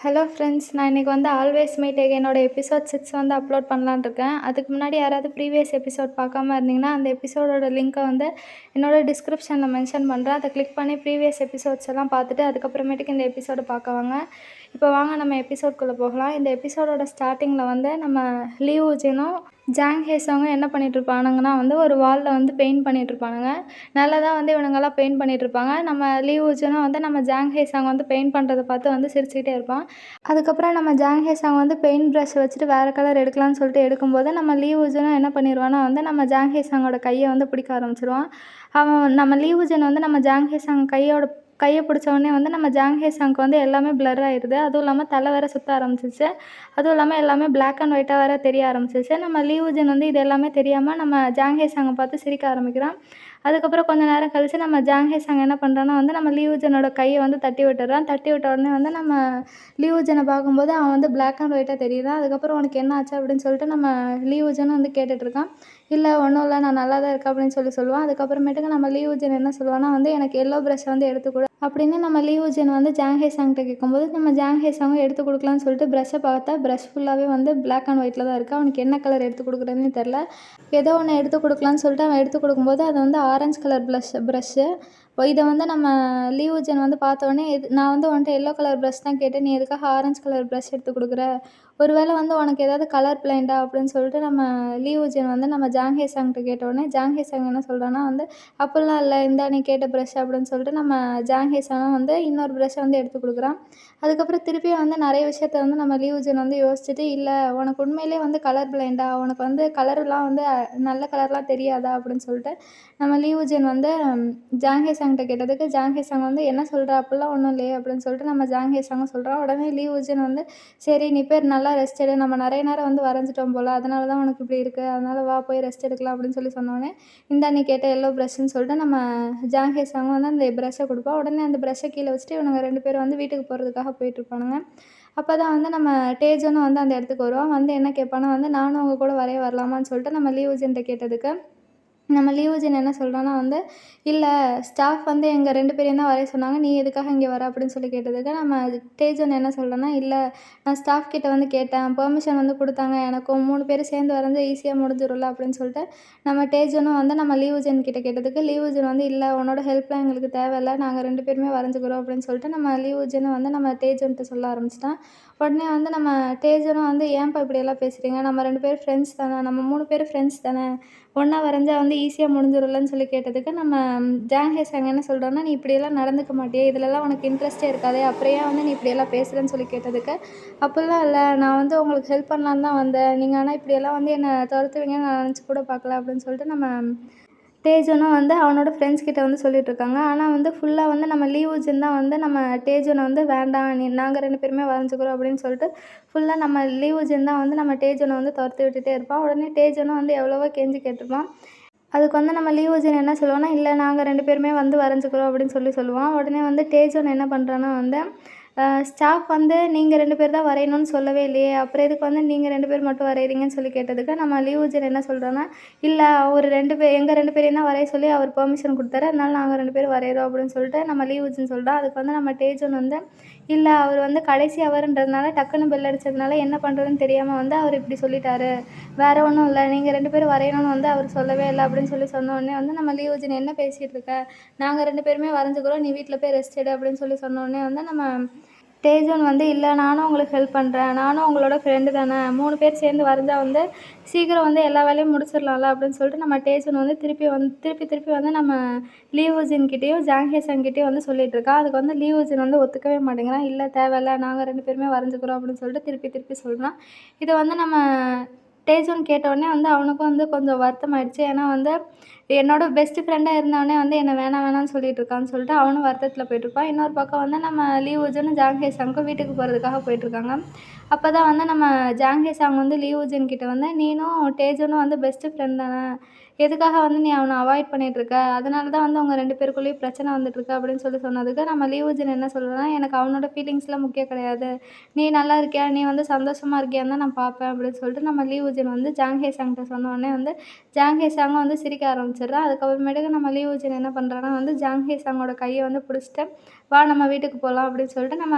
Hello friends, நான் இன்றைக்கி வந்து ஆல்வேஸ் மீட் அகெயினோட எபிசோட் 6 வந்து அப்லோட் பண்ணலான்னு இருக்கேன். அதுக்கு முன்னாடி யாராவது ப்ரீவியஸ் எபிசோட் பார்க்காம இருந்தீங்கன்னா, அந்த எபிசோடோட லிங்க்கை வந்து என்னோட டிஸ்கிரிப்ஷனில் மென்ஷன் பண்ணுறேன். அதை கிளிக் பண்ணி ப்ரீவியஸ் எபிசோட்ஸ் எல்லாம் பார்த்துட்டு அதுக்கப்புறமேட்டுக்கு இந்த எபிசோடை பார்க்க வாங்க. இப்போ வாங்க நம்ம எபிசோட்குள்ளே போகலாம். இந்த எபிசோடோட ஸ்டார்டிங்கில் வந்து நம்ம லீ வூஜினும் ஜாங் ஹேசாங்கும் என்ன பண்ணிகிட்ருப்பானுங்கன்னா வந்து ஒரு வாலில் வந்து பெயிண்ட் பண்ணிகிட்ருப்பானுங்க. நல்லா தான் வந்து இவனுங்கெல்லாம் பெயிண்ட் பண்ணிகிட்ருப்பாங்க. நம்ம லீ வூஜினும் வந்து நம்ம ஜாங் ஹேசாங் வந்து பெயிண்ட் பண்ணுறதை பார்த்து வந்து சிரிச்சுக்கிட்டே இருப்பான். அதுக்கப்புறம் நம்ம ஜாங் ஹேசாங் வந்து பெயிண்ட் ப்ரஷ் வச்சுட்டு வேறு கலர் எடுக்கலான்னு சொல்லிட்டு எடுக்கும்போது நம்ம லீ வூஜனும் என்ன பண்ணிடுவான்னா வந்து நம்ம ஜாங் ஹேசாங்கோட கையை வந்து பிடிக்க ஆரம்பிச்சிருவான். நம்ம லீ வூஜன் வந்து நம்ம ஜாங் ஹேசாங் கையை பிடிச்ச உடனே வந்து நம்ம ஜாங் ஹேசாங்க்கு வந்து எல்லாமே பிளர் ஆகிடுது. அதுவும் இல்லாமல் தலை வேற சுற்ற ஆரம்பிச்சிச்சு. அதுவும் இல்லாமல் எல்லாமே பிளாக் அண்ட் ஒயிட்டாக வேறு தெரிய ஆரம்பிச்சிச்சு. நம்ம லீ வூஜன் வந்து இது எல்லாமே தெரியாமல் நம்ம ஜாங் ஹேசாங்கை பார்த்து சிரிக்க ஆரம்பிக்கிறான். அதுக்கப்புறம் கொஞ்சம் நேரம் கழித்து நம்ம ஜாங் ஹேசாங் என்ன பண்ணுறான்னா வந்து நம்ம லீ வூஜனோட கையை வந்து தட்டி விட்டுறான். தட்டி விட்ட உடனே வந்து நம்ம லீ வூஜனை பார்க்கும்போது அவன் வந்து பிளாக் அண்ட் ஒயிட்டாக தெரியுறான். அதுக்கப்புறம் உனக்கு என்ன ஆச்சு அப்படின்னு சொல்லிட்டு நம்ம லீ வூஜனும் வந்து கேட்டுட்ருக்கான். இல்லை ஒன்றும் இல்லை, நான் நல்லா தான் இருக்கேன் அப்படின்னு சொல்லுவான். அதுக்கப்புறமேட்டுக்கு நம்ம லீ வூஜன் என்ன சொல்லுவான்னா வந்து எனக்கு எல்லோ ப்ரஷ் வந்து எடுத்து கொடு அப்படின்னு நம்ம லீ வூஜன் வந்து ஜாங் ஹேசாங்கிட்ட கேட்கும்போது நம்ம ஜாங் ஹேசாங்கும் எடுத்து கொடுக்கலான்னு சொல்லிட்டு ப்ரஷ்ஷை பார்த்தா ப்ரஷ் ஃபுல்லாகவே வந்து பிளாக் அண்ட் ஒயிட்டில் தான் இருக்குது. அவனுக்கு என்ன கலர் எடுத்து கொடுக்குறதுன்னு தெரில. ஏதோ ஒன்று எடுத்து கொடுக்கலான்னு சொல்லிட்டு அவன் எடுத்து கொடுக்கும்போது அது வந்து ஆரஞ்சு கலர் ப்ரஷ்ஷு. இதை வந்து நம்ம லீ வூஜன் வந்து பார்த்தோன்னே நான் வந்து உன்ட்ட எல்லோ கலர் ப்ரஷ் தான் கேட்டேன், நீ எதுக்காக ஆரஞ்சு கலர் ப்ரஷ் எடுத்து கொடுக்குற, ஒருவேளை வந்து உனக்கு ஏதாவது கலர் பிளைண்டா அப்படின்னு சொல்லிட்டு நம்ம லீ வூஜன் வந்து நம்ம ஜாங் ஹேசாங்கிட்ட கேட்டோடனே ஜாங் ஹேசாங் என்ன சொல்கிறான்னா வந்து அப்படிலாம் இல்லை, இந்தா நீ கேட்ட ப்ரஷ் அப்படின்னு சொல்லிட்டு நம்ம ஜாங் ஹேசாங்கும் வந்து இன்னொரு ப்ரஷ்ஷை வந்து எடுத்து கொடுக்குறான். அதுக்கப்புறம் திருப்பியும் வந்து நிறைய விஷயத்த வந்து நம்ம லீ வூஜன் வந்து யோசிச்சுட்டு, இல்லை உனக்கு உண்மையிலே வந்து கலர் பிளைண்டா, உனக்கு வந்து கலர்லாம் வந்து நல்ல கலர்லாம் தெரியாதா அப்படின்னு சொல்லிட்டு நம்ம லீ வூஜன் வந்து ஜாங் ஹேசாங்கிட்ட கேட்டதுக்கு ஜாங் ஹேசாங் வந்து என்ன சொல்கிற, அப்படிலாம் ஒன்றும் இல்லையே அப்படின்னு சொல்லிட்டு நம்ம ஜாங் ஹேசாங்கும் சொல்கிறான். உடனே லீ வூஜன் வந்து சரி நீ பேர் நல்லா ரெஸ்ட் எடு, நம்ம நிறைய நேரம் வந்து வரைஞ்சிட்டோம் போல், அதனால தான் உனக்கு இப்படி இருக்குது, அதனால் வா போய் ரெஸ்ட் எடுக்கலாம் அப்படின்னு சொன்னோடனே இந்தா நீ கேட்ட எல்லோ ப்ரஷ்ன்னு சொல்லிட்டு நம்ம ஜாங் ஹேசாங்கும் வந்து அந்த ப்ரஷ்ஷை கொடுப்போம். உடனே அந்த ப்ரஷ்ஷை கீழே வச்சுட்டு இவனுங்க 2 பேரும் வந்து வீட்டுக்கு போகிறதுக்காக போயிட்டுருப்பானுங்க. அப்போ தான் வந்து நம்ம டேஜனும் வந்து அந்த இடத்துக்கு வருவான். வந்து என்ன கேட்பானா வந்து நானும் உங்கள் கூட வரைய வரலாமான்னு சொல்லிட்டு நம்ம லீ வூஜன்ட்ட கேட்டதுக்கு நம்ம லீ வூஜன் என்ன சொல்கிறான்னா வந்து இல்லை ஸ்டாஃப் வந்து எங்கள் 2 பேரையும் தான் வரைய சொன்னாங்க, நீ எதுக்காக இங்கே வர அப்படின்னு சொல்லி கேட்டதுக்கு நம்ம டேஜன் என்ன சொல்கிறேன்னா இல்லை நான் ஸ்டாஃப் கிட்ட வந்து கேட்டேன், பெர்மிஷன் வந்து கொடுத்தாங்க எனக்கும், 3 பேரும் சேர்ந்து வரைஞ்சா ஈஸியாக முடிஞ்சிடும்ல அப்படின்னு சொல்லிட்டு நம்ம டேஜனும் வந்து நம்ம லீ வூஜன் கிட்ட கேட்டதுக்கு லீ வூஜன் வந்து இல்லை உன்னோட ஹெல்ப்லாம் எங்களுக்கு தேவையில்லை, நாங்கள் 2 பேருமே வரைஞ்சிக்கிறோம் அப்படின்னு சொல்லிட்டு நம்ம லீ வூஜனும் வந்து நம்ம டேஜன்ட்ட சொல்ல ஆரம்பிச்சிட்டான். உடனே வந்து நம்ம டேஜனும் வந்து ஏன்ப்பா இப்படியெல்லாம் பேசுகிறீங்க, நம்ம 2 பேரும் ஃப்ரெண்ட்ஸ் தானே, நம்ம 3 பேரும் ஃப்ரெண்ட்ஸ் தானே, ஒன்றா வரைஞ்சா வந்து ஈஸியாக முடிஞ்சிடும்லன்னு சொல்லி கேட்டதுக்கு நம்ம ஜாங் ஹேசாங் என்ன சொல்கிறான்னா நீ இப்படியெல்லாம் நடந்துக்க மாட்டியே, இதிலெல்லாம் உனக்கு இன்ட்ரெஸ்ட்டே இருக்காதே, அப்புறம் ஏன் வந்து நீ இப்படியெல்லாம் பேசுகிறேன்னு சொல்லி கேட்டதுக்கு அப்படிலாம் இல்லை, நான் வந்து உங்களுக்கு ஹெல்ப் பண்ணலான்னு தான் வந்தேன், நீங்கள் ஆனால் இப்படியெல்லாம் வந்து என்னை துரத்துவீங்கன்னு நான் நினச்சி கூட பார்க்கல அப்படின்னு சொல்லிட்டு நம்ம டேஜனும் வந்து அவனோட ஃப்ரெண்ட்ஸ் கிட்ட வந்து சொல்லிகிட்ருக்காங்க. ஆனால் வந்து ஃபுல்லாக வந்து நம்ம லீ வூஜன் தான் வந்து நம்ம டேஜனை வந்து வேண்டாம் நாங்கள் 2 பேருமே வரைஞ்சிக்கிறோம் அப்படின்னு சொல்லிட்டு ஃபுல்லாக நம்ம லீ வூஜன் தான் வந்து நம்ம டேஜனை வந்து துரத்தி விட்டுட்டே இருப்பான். உடனே டேஜனும் வந்து எவ்வளவோ கெஞ்சி கேட்டிருப்பான். அதுக்கு வந்து நம்ம லீ வூஜன் என்ன சொல்லுவான்னா இல்லை நாங்கள் 2 பேருமே வந்து வரைஞ்சிக்கிறோம் அப்படின்னு சொல்லுவான். உடனே வந்து டேஜன் என்ன பண்ணுறான்னா வந்து ஸ்டாஃப் வந்து நீங்கள் 2 பேர் தான் வரையணும்னு சொல்லவே இல்லையே, அப்புறம் எதுக்கு வந்து நீங்கள் 2 பேர் மட்டும் வரைகிறீங்கன்னு சொல்லி கேட்டதுக்கு நம்ம லீ வூஜன் என்ன சொல்கிறோன்னா இல்லை அவர் 2 பேர் எங்கள் 2 பேரையும் தான் வரைய சொல்லி அவர் பெர்மிஷன் கொடுத்தாரு, அதனால நாங்கள் 2 பேரும் வரைகிறோம் அப்படின்னு சொல்லிட்டு நம்ம லீ வூஜன் சொல்கிறோம். அதுக்கு வந்து நம்ம டேஜன் வந்து இல்லை அவர் வந்து கடைசி அவருன்றதுனால டக்குன்னு பெல் அடித்ததுனால என்ன பண்ணுறதுன்னு தெரியாமல் வந்து அவர் இப்படி சொல்லிட்டாரு, வேறு ஒன்றும் இல்லை, நீங்கள் 2 பேரும் வரையணும்னு வந்து அவர் சொல்லவே இல்லை அப்படின்னு சொன்னோடனே வந்து நம்ம லீ வூஜன் என்ன பேசிகிட்டு இருக்க, நாங்கள் 2 பேருமே வரைஞ்சிக்கிறோம், நீ வீட்டில் போய் ரெஸ்ட் எடு அப்படின்னு சொன்னோடனே வந்து நம்ம டேஜன் வந்து இல்லை நானும் உங்களுக்கு ஹெல்ப் பண்ணுறேன், நானும் உங்களோட ஃப்ரெண்டு தானே, 3 பேர் சேர்ந்து வரைஞ்சா வந்து சீக்கிரம் வந்து எல்லா வேலையும் முடிச்சிடலாம்ல அப்படின்னு சொல்லிட்டு நம்ம டேஜன் வந்து திருப்பி வந்து நம்ம லீ வூஜன் கிட்டேயும் ஜாங் ஹேசாங் கிட்டேயும் வந்து சொல்லிகிட்ருக்கா. அதுக்கு வந்து லீ வூஜன் வந்து ஒத்துக்கவே மாட்டேங்கிறான். இல்லை தேவையில்ல, நாங்கள் 2 பேருமே வரைஞ்சிக்கிறோம் அப்படின்னு சொல்லிட்டு திருப்பி சொல்கிறான். இதை வந்து நம்ம டேஜன் கேட்டவுடனே வந்து அவனுக்கும் வந்து கொஞ்சம் வருத்தமாயிடுச்சு. ஏன்னா வந்து என்னோட பெஸ்ட் ஃப்ரெண்டாக இருந்தவனே வந்து என்னை வேணாம்னு சொல்லிட்டு இருக்கான்னு சொல்லிட்டு அவனும் வருத்தத்தில் போயிட்டுருப்பான். இன்னொரு பக்கம் வந்து நம்ம லீ வூஜனும் ஜாங் ஹேசாங்கும் வீட்டுக்கு போகிறதுக்காக போயிட்டுருக்காங்க. அப்போ தான் வந்து நம்ம ஜாங் ஹேசாங் வந்து லீ வூஜன் கிட்ட வந்து நீனும் டேஜனும் வந்து பெஸ்ட்டு ஃப்ரெண்ட் தானே, எதுக்காக வந்து நீ அவனை அவாய்ட் பண்ணிகிட்ருக்க, அதனால தான் வந்து உங்கள் 2 பேருக்குள்ளேயும் பிரச்சனை வந்துட்டுருக்கு அப்படின்னு சொன்னதுக்கு நம்ம லீ வூஜன் என்ன சொல்கிறேன்னா எனக்கு அவனோட ஃபீலிங்ஸ்லாம் முக்கியம் கிடையாது, நீ நல்லா இருக்கியா, நீ வந்து சந்தோஷமாக இருக்கியான்னு தான் நான் பார்ப்பேன் அப்படின்னு சொல்லிட்டு நம்ம லீ வூஜன் வந்து ஜாங் ஹேசாங்கிட்ட சொன்னோடனே வந்து ஜாங் ஹேசாங்கும் வந்து சிரிக்க ஆரம்பிச்சிடுறா. அதுக்கப்புறமேட்டுக்கு நம்ம லீ வூஜன் என்ன பண்ணுறான்னா வந்து ஜாங் ஹேசாங்கோட கையை வந்து பிடிச்சிட்டு வா நம்ம வீட்டுக்கு போகலாம் அப்படின்னு சொல்லிட்டு நம்ம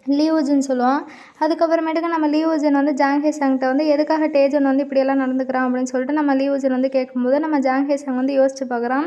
லீவுஜின்னு சொல்லுவான். அதுக்கப்புறமேட்டுக்கு நம்ம லீவுஜன் வந்து ஜாங்ஹே சாங்கிட்ட வந்து எதுக்காக டேஜன் வந்து இப்படியெல்லாம் நடந்துக்கிறான் அப்படின்னு சொல்லிட்டு நம்ம லீவுஜன் வந்து கேட்கும்போது நம்ம ஜாங்ஹே சாங் வந்து யோசிச்சு பார்க்குறான்.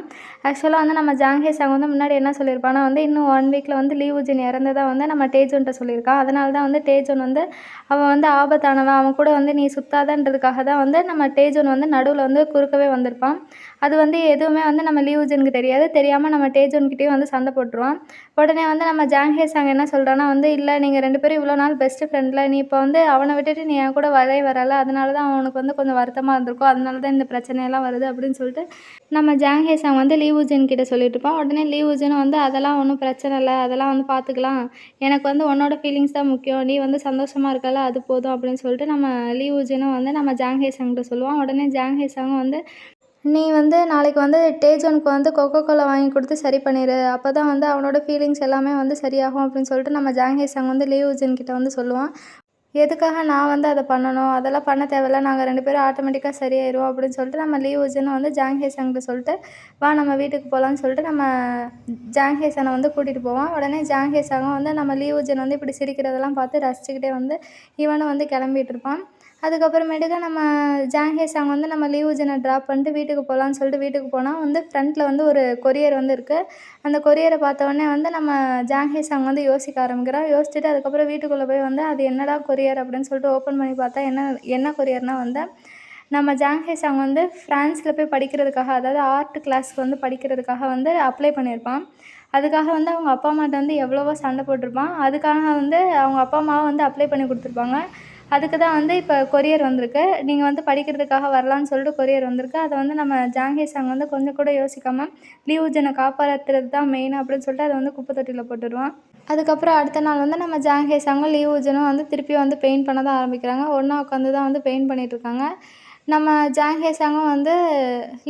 ஆக்சுவலாக வந்து நம்ம ஜாங்ஹே சாங் வந்து முன்னாடி என்ன சொல்லியிருப்பான்னா வந்து இன்னும் 1 வீக்கில் வந்து லீவுஜன் இறந்ததா வந்து நம்ம டேஜன்ட்ட சொல்லியிருக்கான். அதனால தான் வந்து டேஜன் வந்து அவன் வந்து ஆபத்தானவன், அவன் கூட வந்து நீ சுத்தாதன்றதுக்காக தான் வந்து நம்ம டேஜன் வந்து நடுவில் வந்து குறுக்கவே வந்திருப்பான். அது வந்து எதுவுமே வந்து நம்ம லீவுஜனுக்கு தெரியாது. தெரியாமல் நம்ம டேஜன்கிட்டயும் வந்து சண்டை போட்டுருவான். உடனே வந்து நம்ம ஜாங்ஹே சாங் என்ன சொல்கிறான்னா வந்து, "இல்லை நீங்கள் 2 பேரும் இவ்வளோ நாள் பெஸ்ட்டு ஃப்ரெண்டில், நீ இப்போ வந்து அவனை விட்டுட்டு நீ என் கூட வரவே வரல. அதனால தான் அவனுக்கு வந்து கொஞ்சம் வருத்தமாக இருந்திருக்கும். அதனால தான் இந்த பிரச்சனையெல்லாம் வருது." அப்படின்னு சொல்லிட்டு நம்ம ஜாங்ஹே சாங் வந்து லீவுஜன் கிட்ட சொல்லிட்டுருப்பான். உடனே லீவுஜனும் வந்து, "அதெல்லாம் ஒன்றும் பிரச்சனை இல்லை. அதெல்லாம் வந்து பார்த்துக்கலாம். எனக்கு வந்து உன்னோட ஃபீலிங்ஸ் தான் முக்கியம். நீ வந்து சந்தோஷமா இருக்கல்ல, அது போதும்." அப்படின்னு சொல்லிட்டு நம்ம லீவுஜனும் வந்து நம்ம ஜாங்ஹே சாங்கிட்ட சொல்லுவான். உடனே ஜாங்ஹே சாங்கும் வந்து, "நீ வந்து நாளைக்கு வந்து டேஜோனுக்கு வந்து கொக்கோ கோலா வாங்கி கொடுத்து சரி பண்ணிடு. அப்போ தான் வந்து அவனோட ஃபீலிங்ஸ் எல்லாமே வந்து சரியாகும்." அப்படின்னு சொல்லிட்டு நம்ம ஜாங்ஹே சாங் வந்து லீவுஜன் கிட்ட வந்து சொல்லுவான். "எதுக்காக நான் வந்து அத பண்ணணும்? அதெல்லாம் பண்ண தேவையில்ல. நாங்க 2 பேரும் ஆட்டோமேட்டிக்கா சரியாயிருவோம்." அப்படின்னு சொல்லிட்டு நம்ம லீவுஜனும் வந்து ஜாங்ஹே சாங்கிட்ட சொல்லிட்டு, "வா நம்ம வீட்டுக்கு போகலான்னு" சொல்லிட்டு நம்ம ஜாங்ஹே சானை வந்து கூட்டிகிட்டு போவான். உடனே ஜாங்ஹே சாங்கும் வந்து நம்ம லீவுஜன் வந்து இப்படி சிரிக்கிறதெல்லாம் பார்த்து ரசிச்சுக்கிட்டே வந்து இவனும் வந்து கிளம்பிட்டு இருப்பான். அதுக்கப்புறமேட்டுக்கு நம்ம ஜாங்ஹே சாங் வந்து நம்ம லீவுஜனை ட்ராப் பண்ணிட்டு வீட்டுக்கு போகலான்னு சொல்லிட்டு வீட்டுக்கு போனால் வந்து ஃப்ரண்ட்டில் வந்து ஒரு கொரியர் வந்து இருக்குது. அந்த கொரியரை பார்த்தோன்னே வந்து நம்ம ஜாங்ஹே சாங் வந்து யோசிக்க ஆரம்பிக்கிறான். யோசிச்சுட்டு அதுக்கப்புறம் வீட்டுக்குள்ளே போய் வந்து அது என்னடா கொரியர் அப்படின்னு சொல்லிட்டு ஓப்பன் பண்ணி பார்த்தா என்ன என்ன கொரியர்னால் வந்து நம்ம ஜாங்ஹே சாங் வந்து ஃப்ரான்ஸில் போய் படிக்கிறதுக்காக, அதாவது ஆர்ட் கிளாஸ்க்கு வந்து படிக்கிறதுக்காக வந்து அப்ளை பண்ணியிருப்பான். அதுக்காக வந்து அவங்க அப்பா அம்மாட்ட வந்து எவ்வளவோ சண்டை போட்டிருப்பான். அதுக்காக வந்து அவங்க அப்பா அம்மாவும் வந்து அப்ளை பண்ணி கொடுத்துருப்பாங்க. அதுக்கு தான் வந்து இப்போ கொரியர் வந்திருக்கு. நீங்கள் வந்து படிக்கிறதுக்காக வரலான்னு சொல்லிட்டு கொரியர் வந்திருக்கு. அதை வந்து நம்ம ஜாங்ஹே சாங் வந்து கொஞ்சம் கூட யோசிக்காமல் லீவுஜனை காப்பாற்றுறது தான் மெயின் அப்படின்னு சொல்லிட்டு அதை வந்து குப்பை தொட்டியில் போட்டுருவான். அதுக்கப்புறம் அடுத்த நாள் வந்து நம்ம ஜாங்ஹே சாங்கும் லீவுஜனும் வந்து திருப்பியும் வந்து பெயிண்ட் பண்ண தான் ஆரம்பிக்கிறாங்க. ஒன்றா உட்காந்து தான் வந்து பெயிண்ட் பண்ணிகிட்ருக்காங்க. நம்ம ஜாங்ஹே சாங்கும் வந்து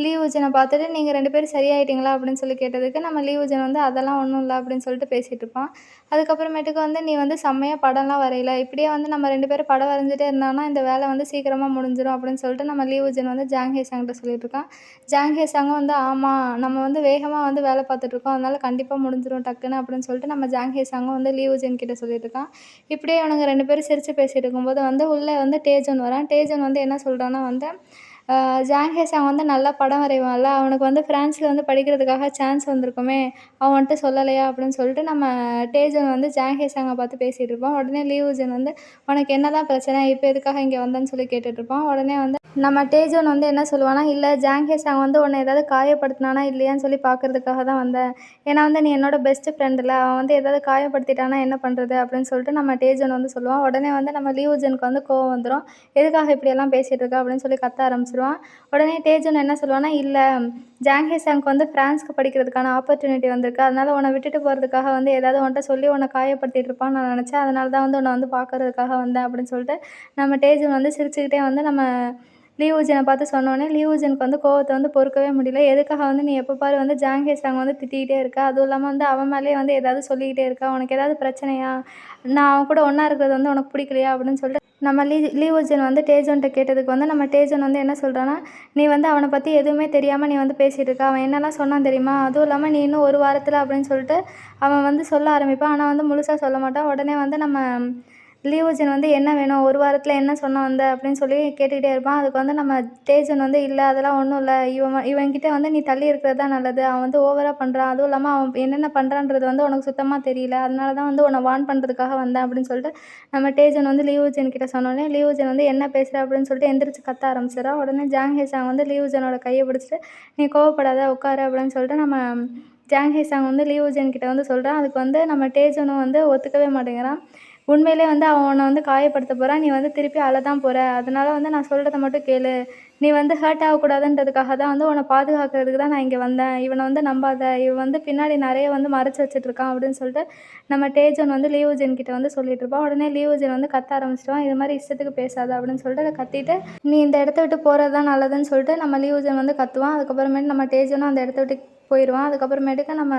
லீவுஜனை பார்த்துட்டு, "நீங்கள் 2 பேரும் சரியாயிட்டீங்களா?" அப்படின்னு சொல்லி கேட்டதுக்கு, நம்ம லீவுஜன் வந்து, "அதெல்லாம் ஒன்றும் இல்லை." அப்படின்னு சொல்லிட்டு பேசிகிட்டு இருப்பான். அதுக்கப்புறமேட்டுக்கு வந்து, "நீ வந்து செம்மையா படம்லாம் வரையில. இப்படியே வந்து நம்ம 2 பேரும் படம் வரைஞ்சிட்டே இருந்தோம்னா, இந்த வேலை வந்து சீக்கிரமா முடிஞ்சிரும்." அப்படின்னு சொல்லிட்டு நம்ம லீவுஜன் வந்து ஜாங்ஹே சாங்கிட்ட சொல்லிட்டுருக்கான். ஜாங்ஹே சாங்கும் வந்து, "ஆமா, நம்ம வந்து வேகமா வந்து வேலை பார்த்துட்ருக்கோம். அதனால கண்டிப்பா முடிஞ்சிரும் டக்குன்னு." அப்படின்னு சொல்லிட்டு நம்ம ஜாங்ஹே சாங்கும் வந்து லீவுஜன் கிட்ட சொல்லிட்டுருக்கான். இப்படியே இவனுங்க 2 பேரும் சிரிச்சு பேசிட்டு இருக்கும்போது வந்து உள்ளே வந்து டேஜன் வரான். டேஜன் வந்து என்ன சொல்றான்னா வந்து, ஜாங்ஹே சாங் வந்து நல்லா படம் வரைவான்ல, அவனுக்கு வந்து ஃப்ரான்ஸில் வந்து படிக்கிறதுக்காக சான்ஸ் வந்திருக்குமே, அவன் வந்துட்டு சொல்லலையா அப்படின்னு சொல்லிட்டு நம்ம டேஜன் வந்து ஜாங்ஹே சாங்கை பார்த்து பேசிகிட்டு இருப்பான். உடனே லீவுஜன் வந்து, "உனக்கு என்னதான் பிரச்சனை? இப்போ எதுக்காக இங்கே வந்தேன்னு?" சொல்லி கேட்டுட்ருப்பான். உடனே வந்து நம்ம டேஜன் வந்து என்ன சொல்லுவான்னா, "இல்லை, ஜாங்ஹே சாங் வந்து உன்னை ஏதாவது காயப்படுத்தினானா இல்லையான்னு சொல்லி பார்க்கறதுக்காக தான் வந்தேன். ஏன்னா வந்து நீ என்னோட பெஸ்ட் ஃப்ரெண்டுல, அவன் வந்து ஏதாவது காயப்படுத்திட்டானா என்ன பண்ணுறது?" அப்படின்னு சொல்லிட்டு நம்ம டேஜன் வந்து சொல்லுவான். உடனே வந்து நம்ம லீவுஜனுக்கு வந்து கோவம் வந்துடும். "எதுக்காக இப்படியெல்லாம் பேசிகிட்டு இருக்க?" அப்படின்னு சொல்லி கத்த ஆரம்பிச்சிருவான். உடனே டேஜன் என்ன சொல்லுவான்னா, "இல்லை, ஜாங்ஹே சாங்க்கு வந்து ஃப்ரான்ஸ்க்கு படிக்கிறதுக்கான ஆப்பர்ச்சுனிட்டி வந்திருக்கு. அதனால உன்னை விட்டுட்டு போகிறதுக்காக வந்து ஏதாவது உன்ட்ட சொல்லி உன்னை காயப்படுத்திட்டு இருப்பான்னு நான் நினச்சேன். அதனால தான் வந்து உன்னை வந்து பார்க்கறதுக்காக வந்தேன்." அப்படின்னு சொல்லிட்டு நம்ம டேஜன் வந்து சிரிச்சுக்கிட்டே வந்து நம்ம லீவுஜனை பார்த்து சொன்னோனே, லீவுஜனுக்கு வந்து கோவத்த வந்து பொறுக்கவே முடியல. "எதுக்காக வந்து நீ எப்போ பாரு வந்து ஜாங்ஹே சாங் வந்து திட்டிக்கிட்டே இருக்க? அதுவும் இல்லாம வந்து அவன் மேலேயே வந்து ஏதாவது சொல்லிக்கிட்டே இருக்க. உனக்கு ஏதாவது பிரச்சனையா? நான் அவன் கூட ஒன்றா இருக்கிறது வந்து உனக்கு பிடிக்கலையா?" அப்படின்னு சொல்லிட்டு நம்ம லீவுஜன் வந்து டேஜன்ட்ட கேட்டதுக்கு வந்து நம்ம டேஜன் வந்து என்ன சொல்றான்னா, "நீ வந்து அவனை பற்றி எதுவுமே தெரியாமல் நீ வந்து பேசிகிட்டு இருக்க. அவன் என்னெல்லாம் சொன்னான் தெரியுமா? அதுவும் இல்லாமல் நீ இன்னும் 1 வாரத்தில்" அப்படின்னு சொல்லிட்டு அவன் வந்து சொல்ல ஆரம்பிப்பான். ஆனால் வந்து முழுசா சொல்ல மாட்டான். உடனே வந்து நம்ம லீவுஜன் வந்து, "என்ன வேணும்? 1 வாரத்தில் என்ன சொன்ன வந்த?" அப்படின்னு சொல்லி கேட்டுக்கிட்டே இருப்பான். அதுக்கு வந்து நம்ம டேஜன் வந்து, "இல்லை, அதெல்லாம் ஒன்றும் இல்லை. இவன்கிட்ட வந்து நீ தள்ளி இருக்கிறது தான் நல்லது. அவன் வந்து ஓவரா பண்ணுறான். அதுவும் இல்லாமல் அவன் என்னென்ன பண்ணுறான்றது வந்து உனக்கு சுத்தமாக தெரியல. அதனால தான் வந்து உன்னை வார்ன் பண்ணுறதுக்காக வந்தேன்." அப்படின்னு சொல்லிட்டு நம்ம டேஜன் வந்து லீவுஜன் கிட்ட சொன்னோனே, லீவுஜன் வந்து, "என்ன பேசுற?" அப்படின்னு சொல்லிட்டு எந்திரிச்சு கத்த ஆரம்பிச்சிடுறா. உடனே ஜாங்ஹே சாங் வந்து லீவுஜனோட கையை பிடிச்சிட்டு, "நீ கோவப்படாத, உட்காரு." அப்படின்னு சொல்லிட்டு நம்ம ஜாங்ஹே சாங் வந்து லீவுஜன் கிட்ட வந்து சொல்றான். அதுக்கு வந்து நம்ம டேஜனும் வந்து ஒத்துக்கவே மாட்டேங்கிறான். "உண்மையிலே வந்து அவன் உன்னை வந்து காயப்படுத்த போறான். நீ வந்து திருப்பி அழ தான் போற. அதனால வந்து நான் சொல்கிறத மட்டும் கேளு. நீ வந்து ஹர்ட் ஆகக்கூடாதுன்றதுக்காக தான் வந்து உன்னை பாதுகாக்கிறதுக்கு தான் நான் இங்கே வந்தேன். இவனை வந்து நம்பாத. இவன் வந்து பின்னாடி நிறைய வந்து மறைச்சு வச்சுட்ருக்கான்." அப்படின்னு சொல்லிட்டு நம்ம டேஜன் வந்து லீவுஜன் கிட்ட வந்து சொல்லிட்டு இருப்பான். உடனே லீவுஜன் வந்து கத்த ஆரம்பிச்சிடுவான். "இது மாதிரி இஷ்டத்துக்கு பேசாத." அப்படின்னு சொல்லிட்டு அதை கத்திட்டு, "நீ இந்த இடத்த விட்டு போகிறது தான் நல்லதுன்னு" சொல்லிட்டு நம்ம லீவுஜன் வந்து கத்துவான். அதுக்கப்புறமேட்டு நம்ம டேஜனும் அந்த இடத்த விட்டு போயிடுவான். அதுக்கப்புறமேட்டுக்கு நம்ம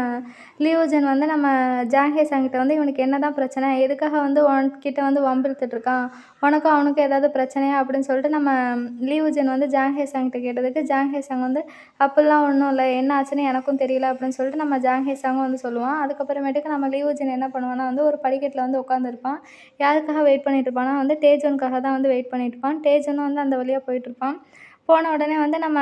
லீவுஜன் வந்து நம்ம ஜாங்ஹே சாங்கிட்ட வந்து, "இவனுக்கு என்ன தான் பிரச்சனை? எதுக்காக வந்து உன்கிட்ட வந்து வம்பிழுத்துட்டு இருக்கான்? உனக்கும் அவனுக்கும் ஏதாவது பிரச்சனையா?" அப்படின்னு சொல்லிட்டு நம்ம லீவுஜன் வந்து ஜாங் ஹே சாங்கிட்ட கேட்டதுக்கு ஜாங் ஹே சாங் வந்து அப்படிலாம் ஒன்றும் இல்லை, என்ன ஆச்சுன்னு எனக்கும் தெரியல அப்படின்னு சொல்லிட்டு நம்ம ஜாங் ஹே சாங்கும் வந்து சொல்லுவான். அதுக்கப்புறமேட்டுக்கு நம்ம லீ ஊஜின் என்ன பண்ணுவான்னா வந்து ஒரு படிக்கட்டில் வந்து உட்காந்துருப்பான். யாருக்காக வெயிட் பண்ணிட்டு இருப்பான்னா வந்து டேஜோனுக்காக தான் வந்து வெயிட் பண்ணிட்டு இருப்பான். டேஜோனும் வந்து அந்த வழியாக போயிட்டுருப்பான். போன உடனே வந்து நம்ம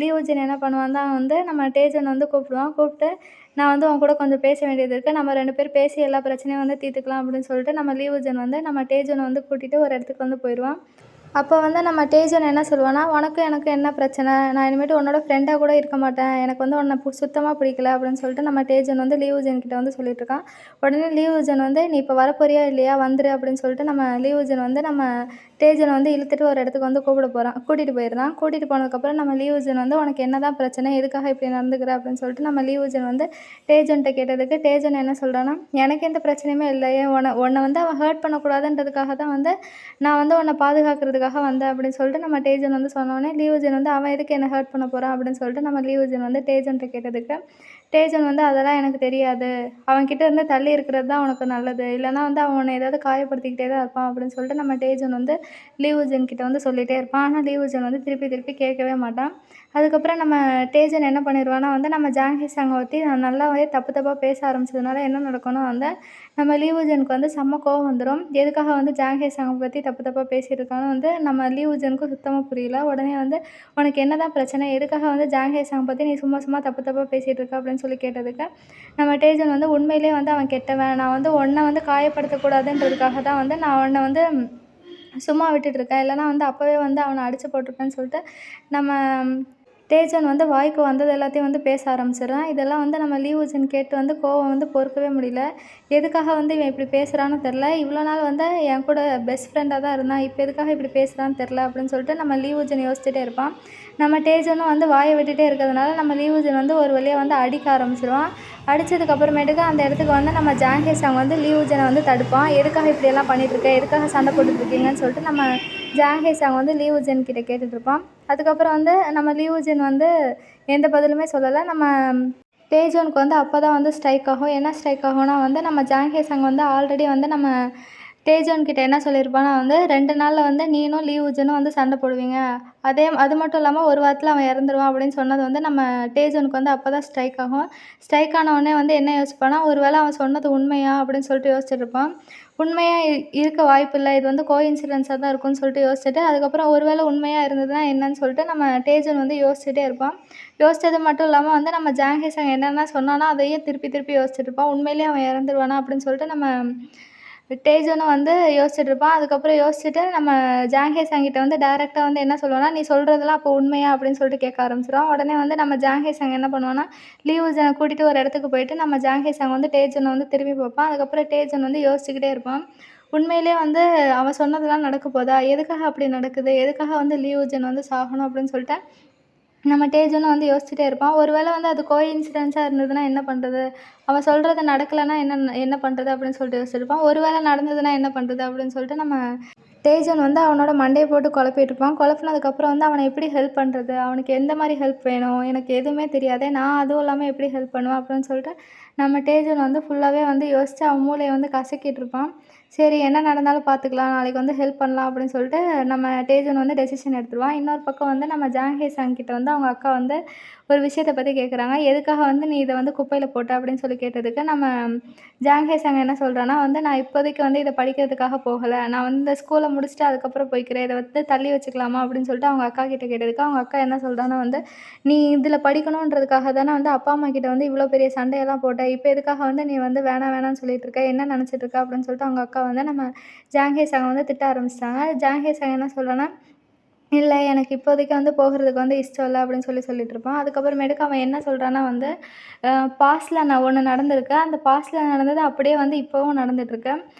லீ ஊஜின் என்ன பண்ணுவான் தான் வந்து நம்ம டேஜன் வந்து கூப்பிடுவான். கூப்பிட்டு நான் வந்து உன் கூட கொஞ்சம் பேச வேண்டியது இருக்குது, நம்ம 2 பேரும் பேசி எல்லா பிரச்சனையும் வந்து தீர்த்துக்கலாம் அப்படின்னு சொல்லிட்டு நம்ம லீ ஊஜன் வந்து நம்ம டேஜனை வந்து கூட்டிகிட்டு ஒரு இடத்துக்கு வந்து போயிடுவான். அப்போ வந்து நம்ம டேஜன் என்ன சொல்லுவான்னா, "உனக்கும் எனக்கும் என்ன பிரச்சனை? நான் இனிமேட்டு உன்னோட ஃப்ரெண்டா கூட இருக்க மாட்டேன். எனக்கு வந்து உன்ன சுத்தமா பிடிக்கல." அப்படின்னு சொல்லிட்டு நம்ம டேஜன் வந்து லீ ஊஜன் கிட்ட வந்து சொல்லிட்டுருக்கான். உடனே லீ ஊஜன் வந்து, "நீ இப்போ வரப்போறியா இல்லையா? வந்துரு." அப்படின்னு சொல்லிட்டு நம்ம லீ ஊஜன் வந்து நம்ம டேஜனை வந்து இழுத்துட்டு ஒரு இடத்துக்கு வந்து கூட்டிகிட்டு போயிடுறான். கூட்டிகிட்டு போனதுக்கப்புறம் நம்ம லீ ஊஜன் வந்து, "உனக்கு என்னதான் பிரச்சனை? எதுக்காக இப்படி நடந்துக்கிற?" அப்படின்னு சொல்லிட்டு நம்ம லீ ஊஜன் வந்து டேஜன்ட்ட கேட்டதுக்கு டேஜன் என்ன சொல்றான்னா, "எனக்கு எந்த பிரச்சனையுமே இல்ல. ஏன் உன்ன வந்து அவன் ஹர்ட் பண்ணக்கூடாதுன்றதுக்காக தான் வந்து நான் வந்து உன்னை பாதுகாக்கிறதுக்காக வந்தேன்." அப்படின்னு சொல்லிட்டு நம்ம டேஜன் வந்து சொன்னோடனே லீ ஊஜன் வந்து, "அவன் எதுக்கு என்ன ஹர்ட் பண்ண போகிறான்?" அப்படின்னு சொல்லிட்டு நம்ம லீ ஊஜன் வந்து டேஜன்ட்ட கேட்டதுக்கு டேஜன் வந்து, "அதெல்லாம் எனக்கு தெரியாது. அவன்கிட்ட இருந்து தள்ளி இருக்கிறது தான் உனக்கு நல்லது. இல்லைனா வந்து அவன் உன்னை ஏதாவது காயப்படுத்திக்கிட்டே தான் இருப்பான்." அப்படின்னு சொல்லிட்டு நம்ம டேஜன் வந்து லீ ஊஜன் கிட்ட வந்து சொல்லிகிட்டே இருப்பான். ஆனால் லீ ஊஜன் வந்து திருப்பி திருப்பி கேட்கவே மாட்டான். அதுக்கப்புறம் நம்ம டேஜன் என்ன பண்ணிருவான்னா வந்து நம்ம ஜாங் ஹே சாங்கை பற்றி நல்லாவே தப்பு தப்பாக பேச ஆரம்பிச்சதுனால என்ன நடக்கும்னா வந்து நம்ம லீ ஊஜனுக்கு வந்து செம்ம கோவம் வந்துடும். எதுக்காக வந்து ஜாங் ஹே சாங்கை பற்றி தப்பு தப்பாக பேசிட்டு இருக்கான்னு வந்து நம்ம லீ ஊஜனுக்கும் சுத்தமாக புரியல. உடனே வந்து, "உனக்கு என்னதான் பிரச்சனை? எதுக்காக வந்து ஜாங் ஹே சாங் பற்றி நீ சும்மா சும்மா தப்பு தப்பாக பேசிகிட்டு இருக்க?" அப்படின்னு சொல்லி கேட்டதுக்கு நம்ம டேஜன் வந்து, "உண்மையிலேயே வந்து அவன் கெட்டவன். நான் வந்து உன்னை வந்து காயப்படுத்தக்கூடாதுன்றதுக்காக தான் வந்து நான் உன்னை வந்து சும்மா விட்டுட்டுருக்கேன். இல்லைனா வந்து அப்போவே வந்து அவனை அடிச்சு போட்டிருப்பேன்னு." சொல்லிட்டு நம்ம டேஜன் வந்து வாய்க்கு வந்தது எல்லாத்தையும் வந்து பேச ஆரம்பிச்சிடுறான். இதெல்லாம் வந்து நம்ம லீ ஊஜன் கேட்டு வந்து கோவம் வந்து பொறுக்கவே முடியல. எதுக்காக வந்து இவன் இப்படி பேசுகிறான்னு தெரில. இவ்வளோ நாள் வந்து என் கூட பெஸ்ட் ஃப்ரெண்டாக தான் இருந்தான். இப்போ எதுக்காக இப்படி பேசுகிறான்னு தெரில அப்படின்னு சொல்லிட்டு நம்ம லீ ஊஜன் யோசிச்சுட்டே இருப்பான். நம்ம டேஜனும் வந்து வாயை விட்டுட்டே இருக்கிறதுனால நம்ம லீ ஊஜன் வந்து ஒரு வழியாக வந்து அடிக்க ஆரம்பிச்சிடுவான். அடித்ததுக்கப்புறமேட்டுக்கு அந்த இடத்துக்கு வந்து நம்ம ஜாங் ஹே சாங் வந்து லீ ஊஜனை வந்து தடுப்பான். "எதுக்காக இப்படியெல்லாம் பண்ணிகிட்ருக்க? எதுக்காக சண்டை போட்டுட்ருக்கீங்கன்னு?" சொல்லிட்டு நம்ம ஜாங் ஹே சாங் வந்து லீ ஊஜன் கிட்ட கேட்டுட்ருப்பான். அதுக்கப்புறம் வந்து நம்ம லீ ஊஜன் வந்து எந்த பதிலுமே சொல்லலை. நம்ம டேஜோனுக்கு வந்து அப்போ தான் வந்து ஸ்ட்ரைக் ஆகும். என்ன ஸ்ட்ரைக் ஆகும்னா வந்து நம்ம ஜாங் ஹே சாங் வந்து ஆல்ரெடி வந்து நம்ம டேஜோன் கிட்ட என்ன சொல்லியிருப்பான்னா வந்து 2 நாளில் வந்து நீனும் லீ ஊஜனும் வந்து சண்டை போடுவீங்க. அது மட்டும் இல்லாமல் ஒரு வாரத்தில் அவன் இறந்துருவான் அப்படின்னு சொன்னது வந்து நம்ம டேஜோனுக்கு வந்து அப்போ தான் ஸ்ட்ரைக் ஆகும். ஸ்ட்ரைக் ஆன உடனே வந்து என்ன யோசிப்பான்னா, ஒரு வேளை அவன் சொன்னது உண்மையா அப்படின்னு சொல்லிட்டு யோசிச்சுட்டு இருப்பான். உண்மையா இருக்க வாய்ப்பில்ல. இது வந்து கோஇன்சிடென்ஸா தான் இருக்கும்னு சொல்லிட்டு யோசிச்சுட்டு, அதுக்கப்புறம் ஒரு வேளை உண்மையா இருந்ததுன்னா என்னன்னு சொல்லிட்டு நம்ம டேஜன் வந்து யோசிச்சுட்டே இருப்பான். யோசிச்சது மட்டும் இல்லாம வந்து நம்ம ஜாங் ஹே சாங் என்னென்ன சொன்னானோ அதையே திருப்பி திருப்பி யோசிச்சுட்டு இருப்பான். உண்மையிலேயே அவன் இறந்துருவானா அப்படின்னு சொல்லிட்டு நம்ம டேஜனும் வந்து யோசிச்சுட்டு இருப்பான். அதுக்கப்புறம் யோசிச்சுட்டு நம்ம ஜாங் ஹே சாங் கிட்ட வந்து டைரக்ட்டா வந்து என்ன சொல்லுவான்னா, "நீ சொல்றதெல்லாம் அப்போ உண்மையா?" அப்படின்னு சொல்லிட்டு கேட்க ஆரம்பிச்சுருவான். உடனே வந்து நம்ம ஜாங் ஹே சாங் என்ன பண்ணுவான்னா, லீ ஊஜனை கூட்டிட்டு ஒரு இடத்துக்கு போயிட்டு நம்ம ஜாங் ஹே சாங் வந்து டேஜனை வந்து திரும்பி பார்ப்பான். அதுக்கப்புறம் டேஜன் வந்து யோசிச்சுக்கிட்டே இருப்பான். உண்மையிலேயே வந்து அவன் சொன்னதெல்லாம் நடக்க போதா? எதுக்காக அப்படி நடக்குது? எதுக்காக வந்து லீ ஊஜன் வந்து சாகணும் அப்படின்னு சொல்லிட்டு நம்ம டேஜனும் வந்து யோசிச்சுட்டே இருப்பான். ஒரு வேளை வந்து அது கோஇன்சிடென்ஸா இருந்ததுன்னா என்ன பண்ணுறது? அவன் சொல்றது நடக்கலைன்னா என்ன பண்ணுறது அப்படின்னு சொல்லிட்டு யோசிச்சிருப்பான். ஒரு வேளை நடந்ததுன்னா என்ன பண்ணுறது அப்படின்னு சொல்லிட்டு நம்ம டேஜன் வந்து அவனோட மண்டைய போட்டு குழப்பிட்டு இருப்பான். குழப்புனதுக்கப்புறம் வந்து அவனை எப்படி ஹெல்ப் பண்ணுறது? அவனுக்கு எந்த மாதிரி ஹெல்ப் வேணும்? எனக்கு எதுவுமே தெரியாதே! நான் அதுவும் இல்லாமல் எப்படி ஹெல்ப் பண்ணுவேன்? அப்படின்னு சொல்லிட்டு நம்ம டேஜன் வந்து ஃபுல்லாகவே வந்து யோசிச்சு அவன் மூளைய வந்து கசக்கிட்டு இருப்பான். சரி என்ன நடந்தாலும் பார்த்துக்கலாம். நாளைக்கு வந்து ஹெல்ப் பண்ணலாம் அப்படின்னு சொல்லிட்டு நம்ம டேஜன் வந்து டெசிஷன் எடுத்துருவான். இன்னொரு பக்கம் வந்து நம்ம ஜாங் ஹே சாங் கிட்ட வந்து அவங்க அக்கா வந்து ஒரு விஷயத்த பத்தி கேட்குறாங்க. "எதுக்காக வந்து நீ இத வந்து குப்பையில போட்ட?" அப்படின்னு சொல்லி கேட்டதுக்கு நம்ம ஜாங் ஹே சாங் என்ன சொல்றான்னா வந்து, "நான் இப்போதைக்கு வந்து இத படிக்கிறதுக்காக போகல. நான் வந்து இந்த ஸ்கூல முடிச்சுட்டு அதுக்கப்புறம் போய்க்கிறேன். இத வந்து தள்ளி வச்சுக்கலாமா?" அப்படின்னு சொல்லிட்டு அவங்க அக்கா கிட்ட கேட்டதுக்கு, அவங்க அக்கா என்ன சொல்றான்னா வந்து, "நீ இதில படிக்கணுன்றதுக்காக தானே வந்து அப்பா, அம்மா கிட்ட வந்து இவ்வளோ பெரிய சண்டையெல்லாம் போட்ட. இப்ப எதுக்காக வந்து நீ வந்து வேணாம் வேணாம்னு சொல்லிட்டு இருக்க? என்ன நினச்சிட்டு இருக்க?" அப்படின்னு சொல்லிட்டு அவங்க அக்கா வந்து நம்ம ஜாங் ஹே சாங்க வந்து திட்ட ஆரம்பிச்சுட்டாங்க. ஜாங் ஹே சாங் என்ன சொல்றான்னா, "இல்ல எனக்கு இப்போதைக்கு வந்து போகுறதுக்கு வந்து இஷ்டம் இல்ல." அப்படின்னு சொல்லிட்டு இருப்பான். அதுக்கப்புறமேட்டுக்கு அவன் என்ன சொல்றான்னா வந்து, பாஸ்ட்ல ஒண்ணு நடந்திருக்கு. அந்த பாஸ்ட்ல நடந்தது அப்படியே வந்து இப்பவும் நடந்துட்டுருக்கு.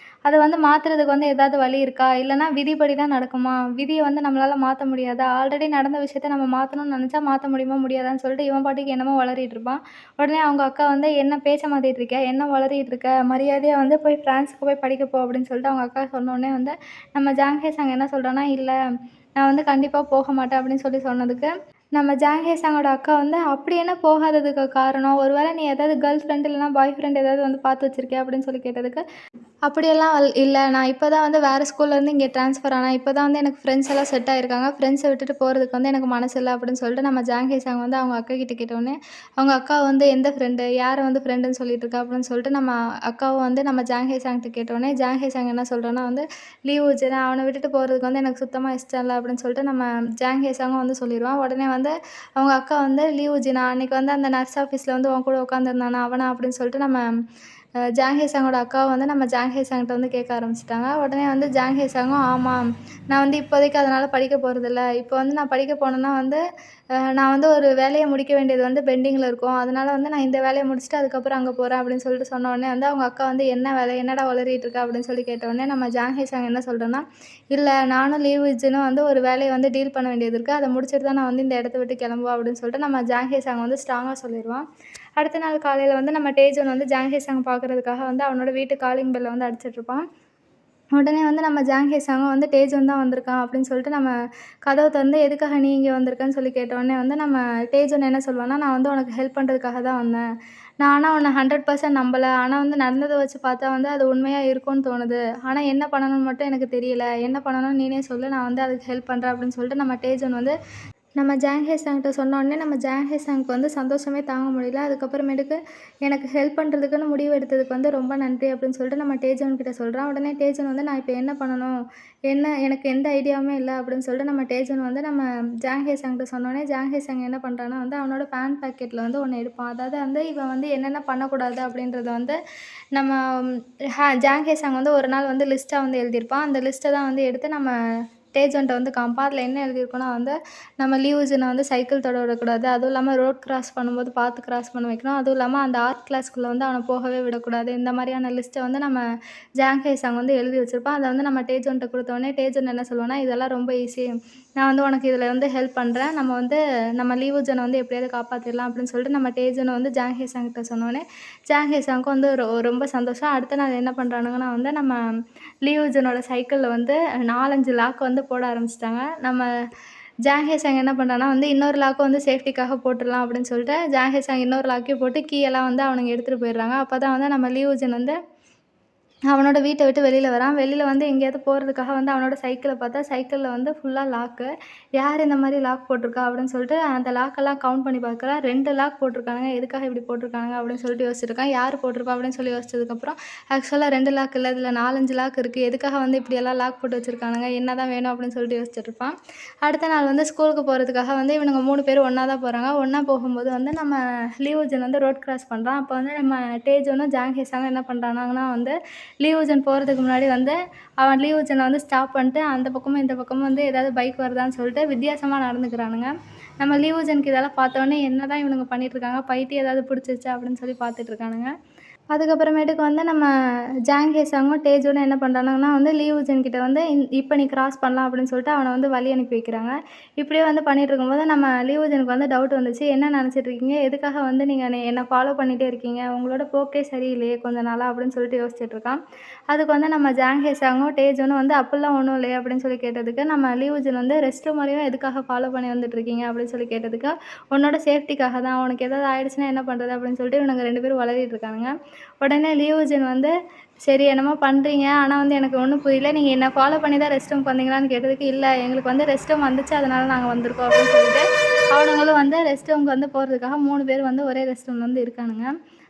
அத வந்து மாத்துறதுக்கு வந்து ஏதாவது வழி இருக்கா? இல்லன்னா விதிப்படி தான் நடக்குமா? விதிய வந்து நம்மளால மாத்த முடியாதா? ஆல்ரெடி நடந்த விஷயத்த நம்ம மாத்தணும்னு நெனச்சா மாத்த முடியுமா? முடியாதான்னு சொல்லிட்டு இவன் பாட்டுக்கு என்னமோ ஒளறிட்டு இருப்பான். உடனே அவங்க அக்கா வந்து, "என்ன பேச்ச மாத்திட்டு இருக்க? என்ன ஒளறிட்டு இருக்க? மரியாதையா வந்து போய் ஃப்ரான்ஸ்க்கு போய் படிக்க போ." அப்படின்னு சொல்லிட்டு அவங்க அக்கா சொன்னோனே வந்து நம்ம ஜாங் ஹே சாங் என்ன சொல்றான்னா, "இல்ல நான் வந்து கண்டிப்பா போக மாட்டேன்." அப்படின்னு சொன்னதுக்கு, நம்ம ஜாங் ஹே சாங்கோட அக்கா வந்து, "அப்படி என்ன போகாததுக்கு காரணம்? ஒரு வேளை நீ ஏதாவது கேர்ள் ஃப்ரெண்ட் இல்லன்னா பாய் ஃப்ரெண்ட் ஏதாவது வந்து பார்த்து வச்சிருக்கியா?" அப்படின்னு சொல்லி கேட்டதுக்கு, அப்படியெல்லாம் இல்ல. நான் இப்ப தான் வந்து வேற ஸ்கூல்லேருந்து இங்க ட்ரான்ஸ்ஃபர் ஆனேன். இப்ப தான் வந்து எனக்கு ஃப்ரெண்ட்ஸ் எல்லாம் செட் ஆயிருக்காங்க. ஃப்ரெண்ட்ஸ விட்டுட்டு போறதுக்கு வந்து எனக்கு மனசு இல்ல அப்படின்னு சொல்லிட்டு நம்ம ஜாங்கி சாங் வந்து அவங்க அக்காகிட்ட கேட்டோனே, அவங்க அக்கா வந்து எந்த ஃப்ரெண்டு? யார வந்து ஃப்ரெண்டுன்னு சொல்லிட்டு இருக்க? அப்படின்னு சொல்லிட்டு நம்ம அக்காவும் வந்து நம்ம ஜாங்கி சாங்ட்ட கேட்டோனே, ஜாங்கி சாங் என்ன சொல்றான்னா வந்து, "லீவ் விஜய் அவன விட்டுட்டு போறதுக்கு வந்து எனக்கு சுத்தமா இஷ்டம் இல்ல" அப்படின்னு சொல்லிட்டு நம்ம ஜாங்கி சாங்கும் வந்து சொல்லிருவான். உடனே வந்து அவங்க அக்கா வந்து, "லீவ் விஜய் நான் அன்னைக்கு வந்து அந்த நர்ஸ் ஆஃபீஸ்ல வந்து உன் கூட உட்காந்துருந்தானே அவனா?" அப்படின்னு சொல்லிட்டு நம்ம ஜாங்கீர் சாங்கோட அக்காவ வந்து நம்ம ஜாங்கீர் சாங்ட்ட வந்து கேட்க ஆரம்பிச்சுட்டாங்க. உடனே வந்து ஜாங்கீர் சாங்கும், "ஆமாம். நான் வந்து இப்போதைக்கு அதனால படிக்க போறதில்ல. இப்போ வந்து நான் படிக்க போனேன்னா வந்து, நான் வந்து ஒரு வேலைய முடிக்க வேண்டியது வந்து பெண்டிங்கில இருக்கும். அதனால வந்து நான் இந்த வேலைய முடிச்சுட்டு அதுக்கப்புறம் அங்க போறேன்." அப்படின்னு சொல்லிட்டு சொன்ன உடனே வந்து அவங்க அக்கா வந்து, "என்ன வேலை? என்னடா உளறிட்டு இருக்க?" அப்படின்னு சொல்லி கேட்ட உடனே நம்ம ஜாங்கீர் சாங் என்ன சொல்றேன்னா, "இல்ல நானும் லீவ் விஜ்ஜுனும் வந்து ஒரு வேலைய வந்து டீல் பண்ண வேண்டியது இருக்கு. அத முடிச்சுட்டு தான் நான் வந்து இந்த இடத்த விட்டு கிளம்புவேன்." அப்படின்னு சொல்லிட்டு நம்ம ஜாங்கீர் சாங் வந்து ஸ்ட்ராங்கா சொல்லிருவான். அடுத்த நாள் காலையில வந்து நம்ம டேஜன் வந்து ஜாங்கீர் சாங் பார்க்குறதுக்காக வந்து அவனோட வீட்டு காலிங் பெல்ல வந்து அடிச்சிட்டுருப்பான். உடனே வந்து நம்ம ஜாங்கீர் சாங்கும் வந்து டேஜன் தான் வந்திருக்கான் அப்படின்னு சொல்லிட்டு நம்ம கதவ தொறந்து, "எதுக்காக நீ இங்க வந்திருக்கன்னு?" சொல்லி கேட்ட உடனே வந்து நம்ம டேஜன் என்ன சொல்வான்னா, "நான் வந்து உனக்கு ஹெல்ப் பண்றதுக்காக தான் வந்தேன். நான் ஆனா உன்ன 100% நம்பல. ஆனா வந்து நடந்தத வச்சு பார்த்தா வந்து அது உண்மையா இருக்கும்னு தோணுது. ஆனா என்ன பண்ணணும்னு மட்டும் எனக்கு தெரியல. என்ன பண்ணணும்னு நீனே சொல்லு. நான் வந்து அதுக்கு ஹெல்ப் பண்றேன்." அப்படின்னு சொல்லிட்டு நம்ம டேஜன் வந்து நம்ம ஜாங்ஹே சாங்ட்ட சொன்னோனே, நம்ம ஜாங்ஹே சாங்க்கு வந்து சந்தோஷமே தாங்க முடியல. அதுக்கப்புறமேட்டுக்கு, "எனக்கு ஹெல்ப் பண்ணுறதுக்குன்னு முடிவு எடுத்ததுக்கு வந்து ரொம்ப நன்றி" அப்படின்னு சொல்லிட்டு நம்ம டேஜன் கிட்ட சொல்றான். உடனே டேஜன் வந்து, "நான் இப்ப என்ன பண்ணணும்? எனக்கு எந்த ஐடியாவுமே இல்ல" அப்படின்னு சொல்லிட்டு நம்ம டேஜன் வந்து நம்ம ஜாங்ஹே சாங்ட்ட சொன்னோனே, ஜாங்ஹே சாங் என்ன பண்றான்னா வந்து, அவனோட பேண்ட் பாக்கெட்ல வந்து ஒண்ணு எடுப்பான். அதாவது வந்து இவன் வந்து என்னென்ன பண்ணக்கூடாது அப்படின்றத வந்து நம்ம ஜாங்ஹே சாங் வந்து ஒரு நாள் வந்து லிஸ்ட்டா வந்து எழுதியிருப்பான். அந்த லிஸ்ட்ட தான் வந்து எடுத்து நம்ம டேஜன்ட்ட வந்து காமிப்பான். அதில என்ன எழுதியிருக்கும்னா வந்து, நம்ம லீவ்ஸுன வந்து சைக்கிள் தொட விடக்கூடாது. அதுவும் இல்லாம ரோட் கிராஸ் பண்ணும்போது பார்த்து கிராஸ் பண்ண வைக்கணும். அதுவும் இல்லாம அந்த ஆர்ட் கிளாஸ்க்குள்ள வந்து அவன போகவே விடக்கூடாது. இந்த மாரியான லிஸ்ட்ட வந்து நம்ம ஜாங்ஹே சாங் வந்து எழுதி வச்சிருப்பான். அத வந்து நம்ம டேஜன்ட்ட குடுத்தோனே, டேஜன் என்ன சொல்லுவான்னா, "இதெல்லாம் ரொம்ப ஈஸி. நான் வந்து உனக்கு இதில வந்து ஹெல்ப் பண்றேன். நம்ம வந்து நம்ம லீவுஜன வந்து எப்படியாவது காப்பாத்திரலாம்." அப்படின்னு சொல்லிட்டு நம்ம டேஜன வந்து ஜாங்ஹே சாங்ட்ட சொன்னோனே, ஜாங்ஹே சாங்க்கும் வந்து ரொம்ப சந்தோஷம். அடுத்த நாள் என்ன பண்றானுங்கன்னா வந்து, நம்ம லியூஜனோட சைக்கிள்ல வந்து 4, 5 லாக் வந்து போட ஆரம்பிச்சுட்டாங்க. நம்ம ஜாங்கீர் சாங் என்ன பண்றான்னா வந்து, இன்னொரு லாக்கும் வந்து சேஃப்டிக்காக போட்டுறலாம் அப்படின்னு சொல்லிட்டு, ஜாங்கீர் சாங் இன்னொரு லாக்கையும் போட்டு கீ எல்லாம் வந்து அவனுங்க எடுத்துட்டு போயிடுறாங்க. அப்பதான் வந்து நம்ம லியூஜன் வந்து அவனோட வீட்ட விட்டு வெளில வரான். வெளில வந்து எங்கேயாவது போறதுக்காக வந்து அவனோட சைக்கிள பார்த்தா, சைக்கிள்ல வந்து ஃபுல்லா லாக்கு. யார் இந்த மாரி லாக் போட்டிருக்கா? அப்படின்னு சொல்லிட்டு அந்த லாக்கெல்லாம் கவுண்ட் பண்ணி பார்க்குறான். 2 லாக் போட்டிருக்கானுங்க. எதுக்காக இப்படி போட்டிருக்கானுங்க? அப்படின்னு சொல்லிட்டு யோசிச்சிருக்கான். யார் போட்டிருப்பா? அப்படின்னு சொல்லி யோசிச்சதுக்கப்புறம், ஆக்சுவலா 2 லாக் இல்ல. இதில 4, 5 லாக் இருக்கு. எதுக்காக வந்து இப்படியெல்லாம் லாக் போட்டு வச்சிருக்கானுங்க? என்னதான் வேணும்? அப்படின்னு சொல்லிட்டு யோசிச்சுட்டுருப்பான். அடுத்த நாள் வந்து ஸ்கூலுக்கு போறதுக்காக வந்து இவனுங்க 3 பேரும் ஒண்ணா தான் போறாங்க. ஒண்ணா போகும்போது வந்து நம்ம லியூஜன் வந்து ரோட் கிராஸ் பண்றான். அப்ப வந்து நம்ம டேஜனும், ஜாங்ஹே என்ன பண்றானுங்கன்னா வந்து லீவுஜன் போறதுக்கு முன்னாடி வந்து, அவன் லீவுஜன வந்து ஸ்டாப் பண்ணிட்டு, அந்த பக்கமும், இந்த பக்கமும் வந்து ஏதாவது பைக் வருதான்னு சொல்லிட்டு வித்தியாசமா நடந்துக்கிறானுங்க. நம்ம லீவுஜனுக்கு இதெல்லாம் பார்த்தோனே, என்னதான் இவனுங்க பண்ணிட்டுருக்காங்க, பைத்தியம் ஏதாவது பிடிச்சிருச்சா அப்படின்னு சொல்லி பார்த்துட்டுருக்கானுங்க. அதுக்கப்புறமேட்டுக்கு வந்து நம்ம ஜாங் ஹேசாங்கும், டேஜூனும் என்ன பண்றானுங்கன்னா வந்து லீவுஜன் கிட்ட வந்து இப்ப நீ கிராஸ் பண்ணலாம் அப்படின்னு சொல்லிட்டு அவன வந்து வழி அனுப்பி வைக்கிறாங்க. இப்படியே வந்து பண்ணிட்டு இருக்கும்போது நம்ம லீவுஜனுக்கு வந்து டவுட் வந்துச்சு. என்ன நினச்சிட்டு இருக்கீங்க? எதுக்காக வந்து நீங்க என்ன ஃபாலோ பண்ணிட்டே இருக்கீங்க? உங்களோட போக்கே சரியில்லையே கொஞ்ச நாளா அப்படின்னு சொல்லிட்டு யோசிச்சுட்டு இருக்கான். அதுக்கு வந்து நம்ம ஜாங் ஹேசாங்கும், டேஜூனும் வந்து அப்படிலாம் ஒண்ணும் இல்லையே அப்படின்னு சொல்லி கேட்டதுக்கு, நம்ம லீவுஜன் வந்து ரெஸ்ட் ரூம் வரையும் எதுக்காக ஃபாலோ பண்ணி வந்துட்டு இருக்கீங்க? அப்படின்னு சொல்லி கேட்டதுக்கு, உன்னோட சேஃப்டிக்காக தான். உனக்கு ஏதாவது ஆயிடுச்சுன்னா என்ன பண்றது? அப்படின்னு சொல்லிட்டு இவனுங்க 2 பேரும் உளறிட்டு இருக்கானுங்க. உடனே லியூஜன் வந்து, "சரி என்னமோ பண்றீங்க. ஆனா வந்து எனக்கு ஒண்ணும் புரியல. நீங்க என்ன ஃபாலோ பண்ணி தான் ரெஸ்ட் ரூம்க்கு வந்தீங்களான்னு?" கேட்டதுக்கு, "இல்ல எங்களுக்கு வந்து ரெஸ்ட் ரூம் வந்துச்சு. அதனால நாங்க வந்திருக்கோம்." அப்படின்னு சொல்லிட்டு, அவனுங்களும் வந்து ரெஸ்ட் ரூம்க்கு வந்து போறதுக்காக 3 பேர் வந்து ஒரே ரெஸ்ட் ரூம்ல வந்து இருக்கானுங்க.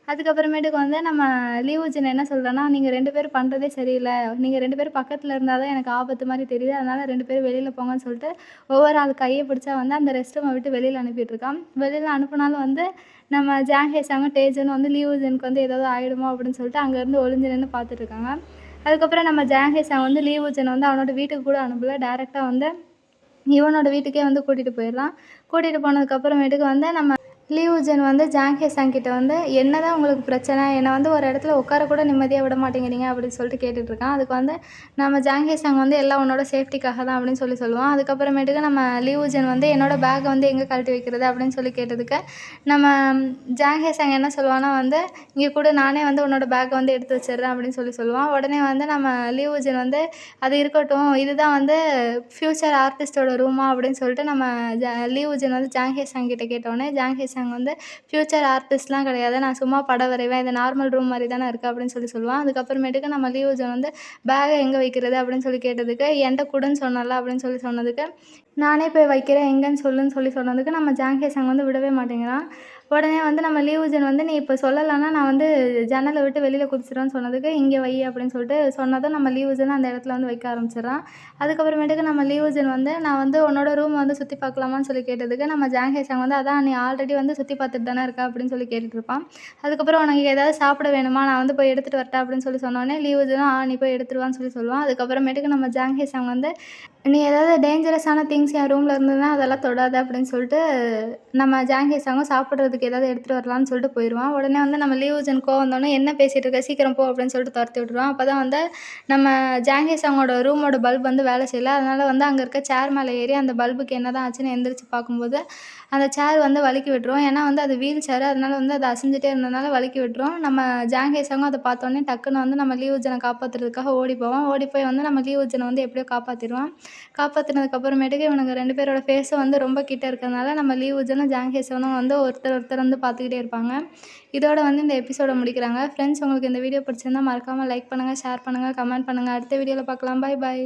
அதுக்கப்புறமேட்டுக்கு வந்து நம்ம லியூஜன் என்ன சொல்றான்னா, "நீங்க 2 பேரும் பண்றதே சரியில்ல. நீங்க 2 பேரும் பக்கத்துல இருந்தா தான் எனக்கு ஆபத்து மாரி தெரியுது. அதனால 2 பேரும் வெளியில போங்கன்னு" சொல்லிட்டு, ஒவ்வொரு ஆள் கைய பிடிச்சா வந்து அந்த ரெஸ்ட் ரூம விட்டு வெளியில அனுப்பிட்டுருக்கான். வெளியில அனுப்புனாலும் வந்து நம்ம ஜாங்ஹேசாங்கும், டேஜனும் வந்து லீவுஜனுக்கு வந்து ஏதாவது ஆயிடுமோ அப்படின்னு சொல்லிட்டு அங்கேருந்து ஒளிஞ்சு நின்னு பார்த்துட்டுருக்காங்க. அதுக்கப்புறம் நம்ம ஜாங்ஹேசாங் வந்து லீவுஜன வந்து அவனோட வீட்டுக்கு கூட அனுப்பல. டைரக்ட்டா வந்து இவனோட வீட்டுக்கே வந்து கூட்டிட்டு போயிடுறான். கூட்டிட்டு போனதுக்கு அப்புறமேட்டுக்கு வந்து நம்ம லியூஜன் வந்து ஜாங்ஹே கிட்ட வந்து, "என்னதான் உங்களுக்கு பிரச்சனை? என்ன வந்து ஒரு இடத்துல உட்கார கூட நிம்மதியா விட மாட்டேங்கிறீங்க" அப்படின்னு சொல்லிட்டு கேட்டுட்டுருக்கான். அதுக்கு வந்து நம்ம ஜாங்ஹே வந்து, "எல்லாம் உன்னோட சேஃப்டிக்காக தான்" அப்படின்னு சொல்லுவான். அதுக்கப்புறமேட்டுக்கு நம்ம லியூஜன் வந்து, "என்னோட பேக்க வந்து எங்க கழட்டி வைக்கிறது?" அப்படின்னு சொல்லி கேட்டதுக்கு, நம்ம ஜாங்ஹே என்ன சொல்லுவான்னா வந்து, "இங்க குடு நானே வந்து உன்னோட பேக்க வந்து எடுத்து வச்சுடுறேன்" அப்படின்னு சொல்லுவான். உடனே வந்து நம்ம லியூஜன் வந்து, "அது இருக்கட்டும். இதுதான் வந்து ஃப்யூச்சர் ஆர்டிஸ்ட்டோட ரூமா?" அப்படின்னு சொல்லிட்டு நம்ம லீவுஜன் வந்து ஜாங்ஹே கிட்ட கேட்டோனே, ஜாங்ஹே சாங் வந்து ஃப்யூச்சர் ஆர்டிஸ்ட்லாம் கிடையாது, நான் சும்மா படம் வரைவேன், இது நார்மல் ரூம் மாதிரி தானே இருக்குது அப்படின்னு சொல்லுவான். அதுக்கப்புறமேட்டுக்கு நம்ம லியோஜன் வந்து பேகை எங்கே வைக்கிறது அப்படின்னு சொல்லி கேட்டதுக்கு, என்கிட்ட குடுன்னு சொன்னல அப்படின்னு சொன்னதுக்கு, நானே போய் வைக்கிறேன் எங்கேன்னு சொல்லுன்னு சொன்னதுக்கு நம்ம ஜாங்கி சாங் வந்து விடவே மாட்டேங்கிறான். உடனே வந்து நம்ம லியூஜன் வந்து நீ இப்போ சொல்லலைன்னா நான் வந்து ஜன்னலை விட்டு வெளியில் குதிச்சிடுவேன்னு சொன்னதுக்கு, இங்கே வை அப்படின்னு சொல்லிட்டு சொன்னதும் நம்ம லியூஜன் அந்த இடத்துல வந்து வைக்க ஆரம்பிச்சிடுறான். அதுக்கப்புறமேட்டுக்கு நம்ம லியூஜன் வந்து நான் வந்து உன்னோட ரூம் வந்து சுற்றி பார்க்கலாமான்னு சொல்லி கேட்டதுக்கு, நம்ம ஜாங்கி சாங் வந்து அதான் நீ ஆல்ரெடி வந்து சுற்றி பார்த்துட்டு தானே இருக்க அப்படின்னு சொல்லி கேட்டுட்ருப்பான். அதுக்கப்புறம் உனக்கு ஏதாவது சாப்பிட வேணுமா, நான் வந்து போய் எடுத்துகிட்டு வரட்டா அப்படின்னு சொன்னோடனே லியூஜனும் நீ போய் எடுத்துருவான்னு சொல்லுவான். அதுக்கப்புறமேட்டுக்கு நம்ம ஜாங்கி சாங் வந்து நீ ஏதாவது டேஞ்சரஸான திங்ஸ் என் ரூமில் இருந்ததுன்னா அதெல்லாம் தொடாத அப்படின்னு சொல்லிட்டு நம்ம ஜாங்கி சாங்கும் சாப்பிட்றதுக்கு ஏதாவது எடுத்துகிட்டு வரலான்னு சொல்லிட்டு போயிடுவான். உடனே வந்து நம்ம லியூஜன் கோவம் வந்தோடனே என்ன பேசிகிட்டு இருக்க, சீக்கிரம் போ அப்படின்னு சொல்லிட்டு துரத்தி விட்டுருவான். அப்போ தான் வந்து நம்ம ஜாங்கி சாங்கோட ரூமோட பல்ப் வந்து வேலை செய்யல. அதனால் வந்து அங்கே இருக்க சேர் மேலே ஏறி அந்த பல்புக்கு என்ன தான் ஆச்சுன்னு எந்திரிச்சு பார்க்கும்போது அந்த சேர் வந்து வழுக்கி விட்டுரும். ஏன்னா வந்து அது வீல் சேர், அதனால வந்து அது அசைஞ்சிட்டே இருந்ததுனால வழுக்கி விட்டுரும். நம்ம ஜாங்கி சாங்கும் அதை பார்த்தோன்னே டக்குன்னு வந்து நம்ம லியூஜனை காப்பாற்றுறதுக்காக ஓடி போவான். ஓடி போய் வந்து நம்ம லியூஜனை வந்து எப்படியோ காப்பாற்றிடுவான். காப்பாற்றினதுக்கப்புறமேட்டுக்கு இவனுங்க 2 பேரோட ஃபேஸும் வந்து ரொம்ப கிட்ட இருக்கிறதுனால நம்ம லியூஜனும் ஜாங்கேசனும் வந்து ஒருத்தர் வந்து பார்த்துக்கிட்டே இருப்பாங்க. இதோட வந்து இந்த எபிசோட முடிக்கிறாங்க. ஃப்ரெண்ட்ஸ், உங்களுக்கு இந்த வீடியோ பிடிச்சிருந்தா மறக்காமல் லைக் பண்ணுங்கள், ஷேர் பண்ணுங்கள், கமெண்ட் பண்ணுங்கள். அடுத்த வீடியோவில் பார்க்கலாம். பாய் பாய்.